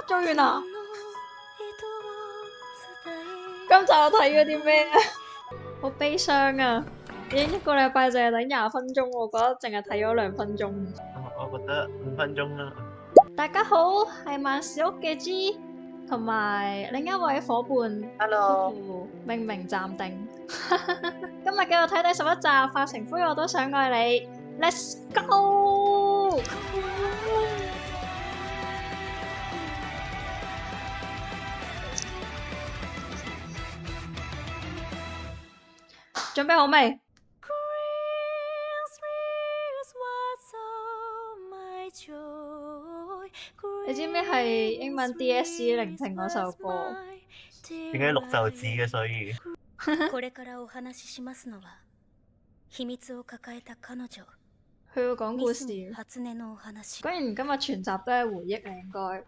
做完啦！今集我睇咗啲咩啊？好悲傷啊！已經一個禮拜淨係睇20分鐘，我覺得淨係睇咗2分鐘。我覺得5分鐘啦。大家好，係萬事屋嘅 G，同埋另一位伙伴 Hello，明明暫定。今日繼續睇第11集《化成灰我都想愛你》，Let's go！準備好未？你知唔知係英文 DSE 聆聽嗰首歌？點解綠袖子嘅？所以佢要講故事。果然今日全集都係回憶啊，應該。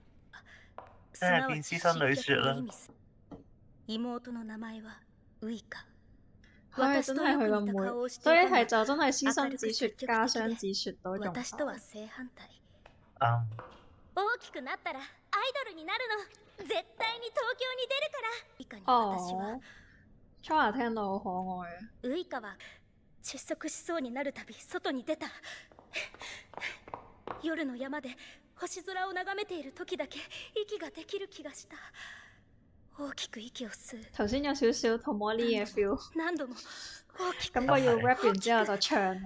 真係變師生女説啦。佢真係佢個妹，所以係就真係師生子説家鄉子説嗰種。大きくなったらアイドルになるの。絶対に東京に出るから。哦，Chora 聽到好可愛啊。ウイカは窒息しそうになるたび外に出た。夜の山で星空を眺めている時だけ息ができる気がした。大きく息を吸う。頭先有少少 Tomori 嘅 feel，何度も大きく。感覺要 rap 完之後就唱。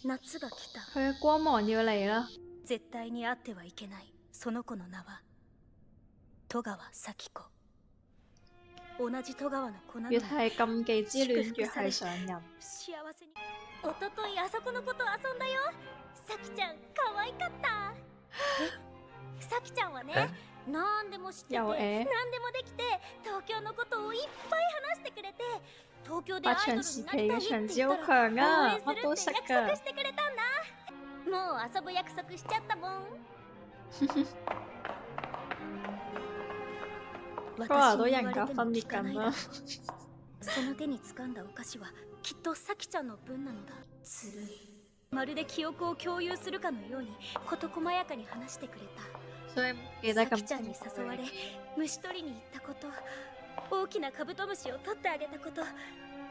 夏が来た。佢嘅光芒要嚟啦。絶対に会ってはいけないその子の名は戸川咲子。同じ戸川の子なのに。越係禁忌之戀，越係上癮。幸せに。おとといあそこの子と遊んだよ。咲ちゃん可愛かった。咲ちゃんはね、何でも知ってて、何でもできて、東京のことをいっぱい話してくれて、東京でアイドルになりたいって言ったら応援するって約束してくれたんだ。もう遊ぶ約束しちゃったもん。Chora 都人格分裂緊啦。その手に掴んだお菓子はきっと咲ちゃんの分なのだ。ずるい。まるで記憶を共有するかのように事細やかに話してくれた。咲ちゃんに誘われ虫取りに行ったこと、大きなカブトムシを取ってあげたこと、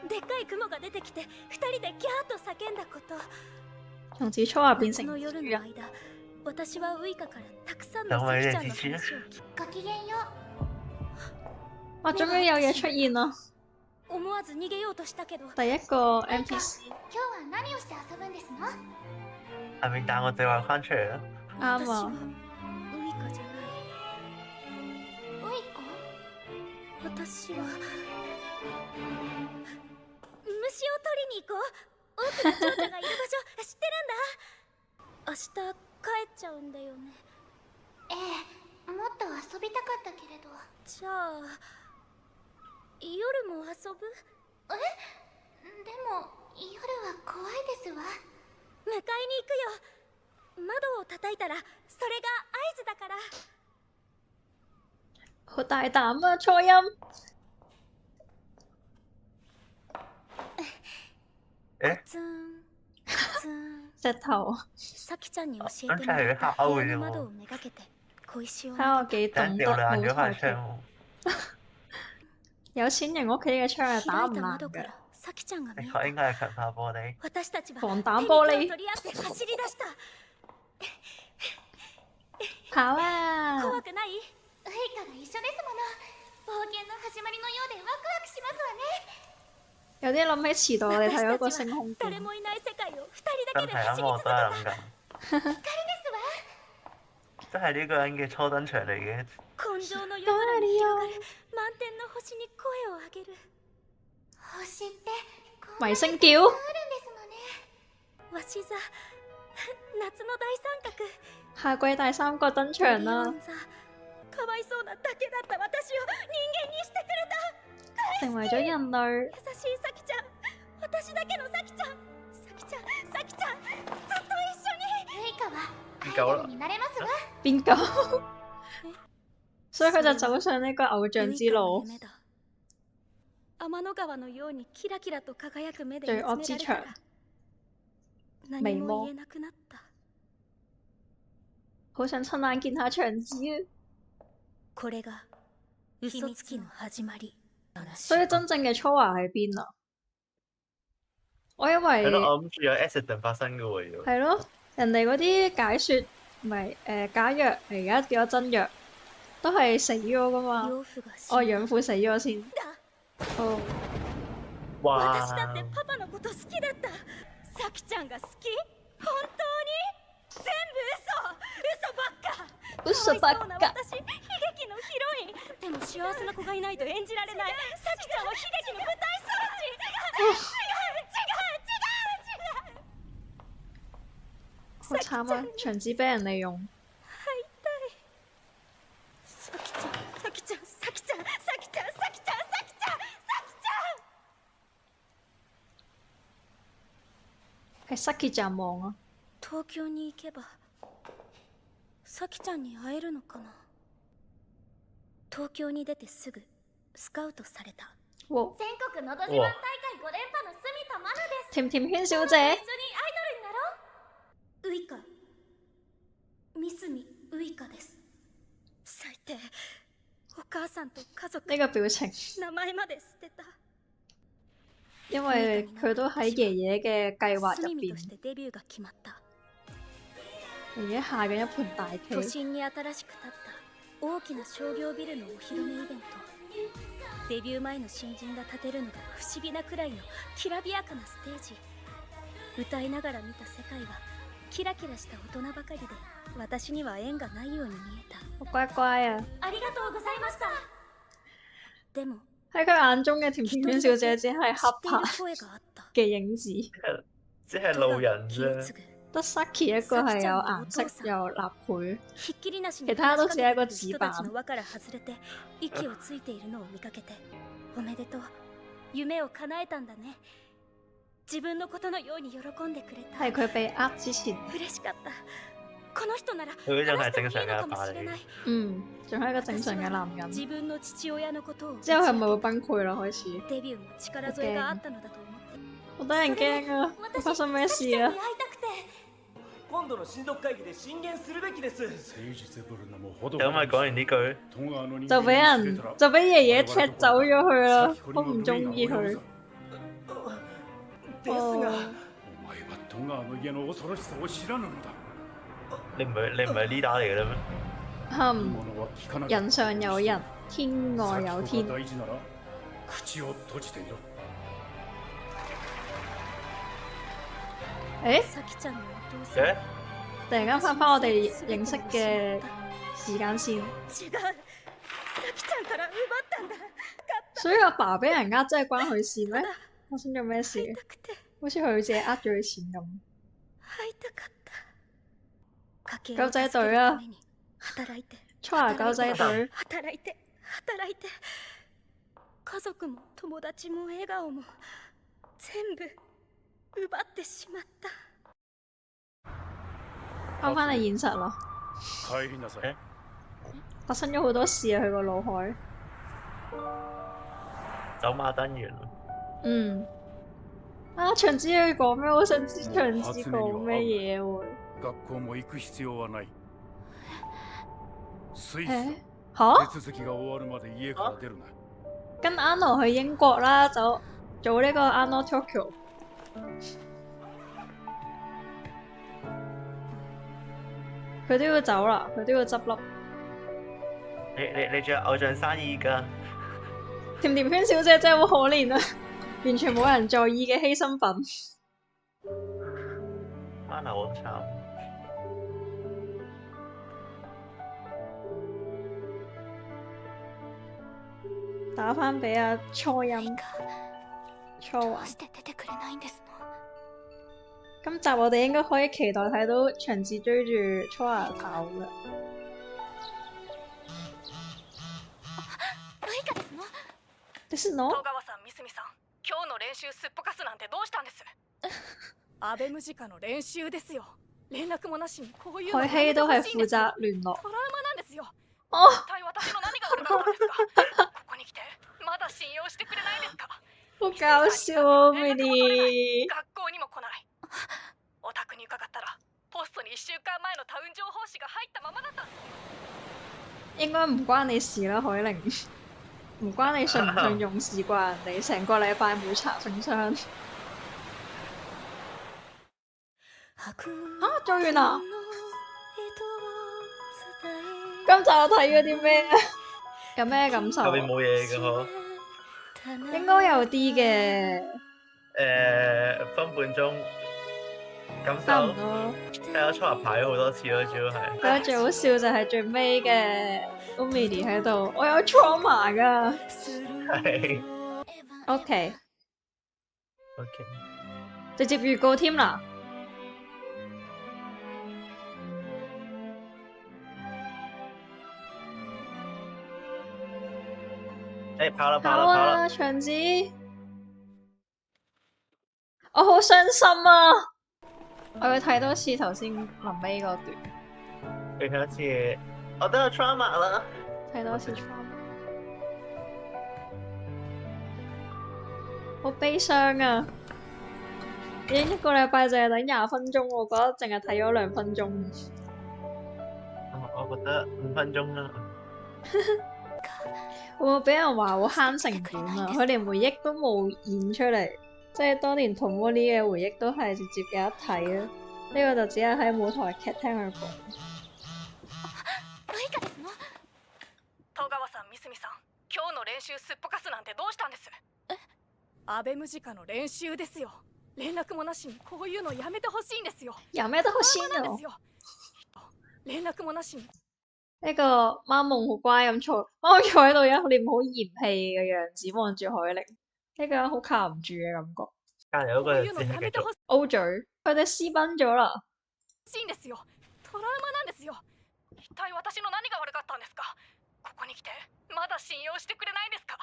でっかい雲が出てきて2人でキャーッと叫んだこと。從此Chora變成夏の夜の間、私はウイカからたくさんの咲ちゃんの話を聞き。ごきげんよう。哇！終於有嘢出現啦！思わず逃げようとしたけど。第一個 NPC。今日は何をして遊ぶんですの？係咪彈個對話框出嚟啊？啱啊。ウイカじゃない。ウイカ？私は虫を取りに行こう。大きな蝶々がいる場所知ってるんだ。明日帰っちゃうんだよね。ええ、もっと遊びたかったけれど。じゃあ夜も遊ぶ？え？でも夜は怖いですわ。迎えに行くよ。窓を叩いたらそれが合図だから。好大膽啊！初音。石頭。咲ちゃんに教えてもらった部屋の窓をめがけて小石を。睇我幾懂得舞台劇。有錢人屋企嘅窗係打唔爛嘅。的確應該係強化玻璃。防彈玻璃。跑啊！怖くない？ウイカが一緒ですもの。冒険の始まりのようでワクワクしますわね。有啲諗起遲到我哋睇嗰個星空館。誰もいない世界を2人だけで真係咁，我都係諗緊。光ですわ。真係呢個人嘅初登場嚟嘅。根性の夜空に広がる満天の星に聲を上げる。星って迷星叫。わし座夏の大三角。夏季第3個登場啦！かわいそうなだけだった私を人間にしてくれた。成為咗人類。優しい咲ちゃん、私だけの咲ちゃん、咲ちゃん、咲ちゃん、ずっと一緒に。ウイカはアイドルになれますわ。邊個？所以佢就走上呢個偶像之路。天の川のようにキラキラと輝く目で罪惡之牆。何も言えなくなった。好想親眼見下長子啊！これが嘘つきの始まり。所以真正嘅初華喺邊啊？我以為係咯，我諗住有 accident 發生嘅喎要。係咯，人哋嗰啲解說唔係假藥，而家變咗真藥，都係死咗噶嘛。養父が死哦，養父死咗先。哦，哇！私だってパパのこと好きだった。さきちゃんが好き？本当に？全部嘘ばっか。嘘ばっか。私、悲劇のヒロイン。でも幸せな子がいないと演じられない。さきちゃんは悲劇の舞台装置。好慘啊！長子俾人利用。さきちゃん、さきちゃん、さきちゃん、さきちゃん、さきちゃん、さきちゃん、さきちゃん。係 Saki ちゃん望啊！東京に行けばさきちゃんに会えるのかな。東京に出てすぐスカウトされた。哇！全国のど自慢大会5連覇の住田愛菜です。甜甜圈小姐。一緒にアイドルになろう。ウイカ、ミスミウイカです。最低。お母さんと家族、呢個表情，名前まで捨てた。因為佢都喺爺爺嘅計劃入スミミと邊，してデビューが決まった。爺爺下緊一盤大都棋。心に新しく建った大きな商業ビルのお披露目イベント。デビュー前の新人が立てるのが不思議なくらいのきらびやかなステージ。歌いながら見た世界はキラキラした大人ばかりで、私には縁がないように見えた。好乖乖啊！ありがとうございました。でも喺佢眼中嘅甜甜圈小姐只係黑知ってい白る聲があった。嘅影子，只係路人気を啫。継ぐ得 Saki 一個係有顏色有立配。ひっきりなしに其他都話しかけてくる只係一個紙板人たちの輪から外れて息をついているのを見かけて、おめでとう、夢を叶えたんだね。自分のことのように喜んでくれた。係佢被呃之前，嬉しかった。この人なら佢嗰陣係正常嘅話してもいいのか阿爸嚟嘅もしれない。仲係一個正常嘅男人。自分の父親のことを之後佢咪會崩潰咯，開始デビューも力添えがあったのだと思って。好得人驚啊！發生咩事啊？今度の親族會議で進言するべきです。咁咪講完呢句，就俾爺爺踢走咗佢啦，好唔中意佢。ですが、你唔係 leader 嚟嘅啦咩？人上有人，天外有天。誒，さきちゃんのお父さん。誒，突然間翻我哋認識嘅時間線，違う。さきちゃんから奪ったんだ。所以阿爸俾人呃真係關佢事咩？發生咗咩事？会いたくて好似佢自己呃咗佢錢咁。会いたかった。家計狗仔を助ける隊啊ために働いて初華狗仔隊，働いて働いて、家族も友達も笑顔も全部奪ってしまった。翻返嚟現實咯。帰りなさい。發生咗好多事啊！佢個腦海。走馬燈完。啊，長子要講咩？我想知長子講咩嘢喎。学校も行く必要はない。スイス誒だ。嚇？手続きが終わるまで家から出るな。跟 Anno 去英國啦，做呢個 Anno Tokyo。佢都要走啦，佢都要執笠。你做偶像生意㗎？甜甜圈小姐真係好可憐啊，完全冇人在意嘅犧牲品。媽咪好慘。打返俾阿初音、初ど華う。して出てくれないんですの？今集我哋應該可以期待睇到長子追住初華跑嘅。ウイカですの？ですの？戸川さん、ミスミさん、今日の練習すっぽかすなんてどうしたんです？アベムジカの練習ですよ。連絡もなしにこういうの海希都係負責聯絡。トラウマなんですよ。哦，一体私の何が悪かったんですか？ここに来てまだ信用してくれないですか？好搞笑啊！Mini。学校にも来ない。お宅に伺ったらポストに1週間前のタウン情報誌が入ったままだった。應該唔關你事啦，海玲，唔關你信唔信用事啩，人哋成個禮拜冇查信箱。做完啦！今集我睇咗啲咩啊？有咩感受啊？後邊冇嘢嘅嗬。應該有啲嘅，分半鐘感差唔受。多。睇我初入排咗好多次咯，主要係。覺得最好笑就係最尾嘅 Umidi 喺度，我有 trauma 噶。係。OK， OK。直接預告添啦。跑啦跑好啦跑啦！啊，長子，我好傷心啊！我要睇多次頭先臨尾嗰段，你睇一次，我都有 trauma 啦。睇多次 trauma，好悲傷啊！已經一個禮拜淨係等20分鐘，我覺得淨係睇咗2分鐘。我覺得5分鐘啦。會唔會俾人話我慳成本啊？佢連回憶都冇演出嚟，即係當年同摩呢嘅回憶都係直接嘅一睇啊！呢個就只係喺舞台劇聽佢講。戸川さん、三角さん、今日の練習すっぽかすなんてどうしたんです？アベムジカの練習ですよ。連絡もなしにこういうのやめてほしいんですよ。やめてほしいの。連絡もなしに。呢個貓夢好乖咁坐，貓坐喺度有一臉好嫌棄嘅樣子望住海玲，呢個人好靠唔住嘅感覺。隔離嗰個就只係繼續。 O 嘴，佢哋私奔咗啦。トラウマなんですよ。一体私の何が悪かったんですか？ここに来てまだ信用してくれないんですか？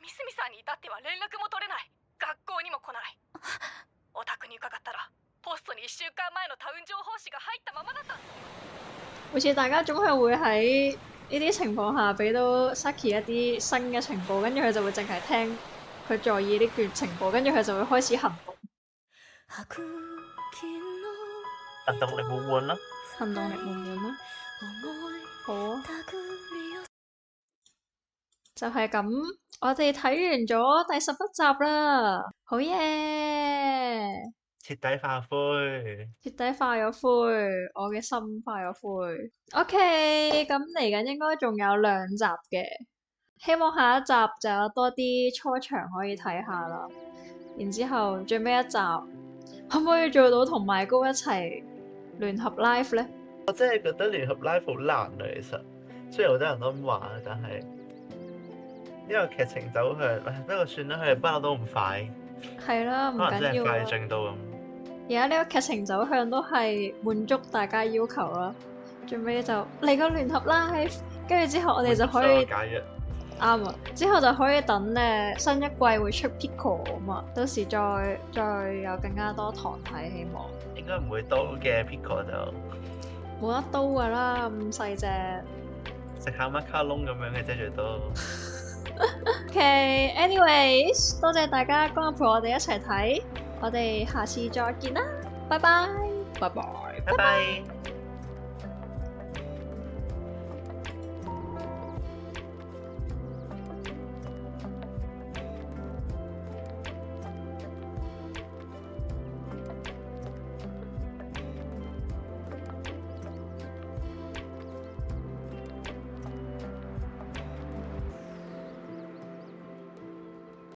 ミスミさんに至っては連絡も取れない。学校にも来ない。お宅に伺ったらポストに1週間前のタウン情報誌が入ったままだった。好似大家總係會喺呢啲情況下俾到 Saki 一啲新嘅情報，跟住佢就會淨係聽佢在意呢段情報，跟住佢就會開始行動。行動力滿滿咯。行動力滿滿咯。好啊。就係咁，我哋睇完咗第11集啦，好嘢！徹底化灰。徹底化咗灰，我嘅心化咗灰。OK，咁嚟緊應該仲有2集嘅，希望下一集就有多啲初場可以睇下啦。然之後最尾一集，可唔可以做到同埋高一齊聯合 live 呢？我真係覺得聯合 live 好難啊，其實雖然好多人都咁話，但係因為劇情走向，不過算啦，佢哋不嬲都唔快。係啦，唔可能真係快緊要啦。進到咁。而家呢個劇情走向都係滿足大家要求啦。最尾就嚟個聯合 live，跟住之後我哋就可以解約。啱啊！之後就可以等新一季會出 Pico 啊嘛，到時再有更加多堂睇，希望。應該唔會刀嘅 Pico 就冇得刀㗎啦，咁細隻。食下乜卡窿咁樣嘅啫，最多。OK，anyways，多謝大家今日陪我哋一齊睇，我哋下次再見啦，拜拜，拜拜。拜拜。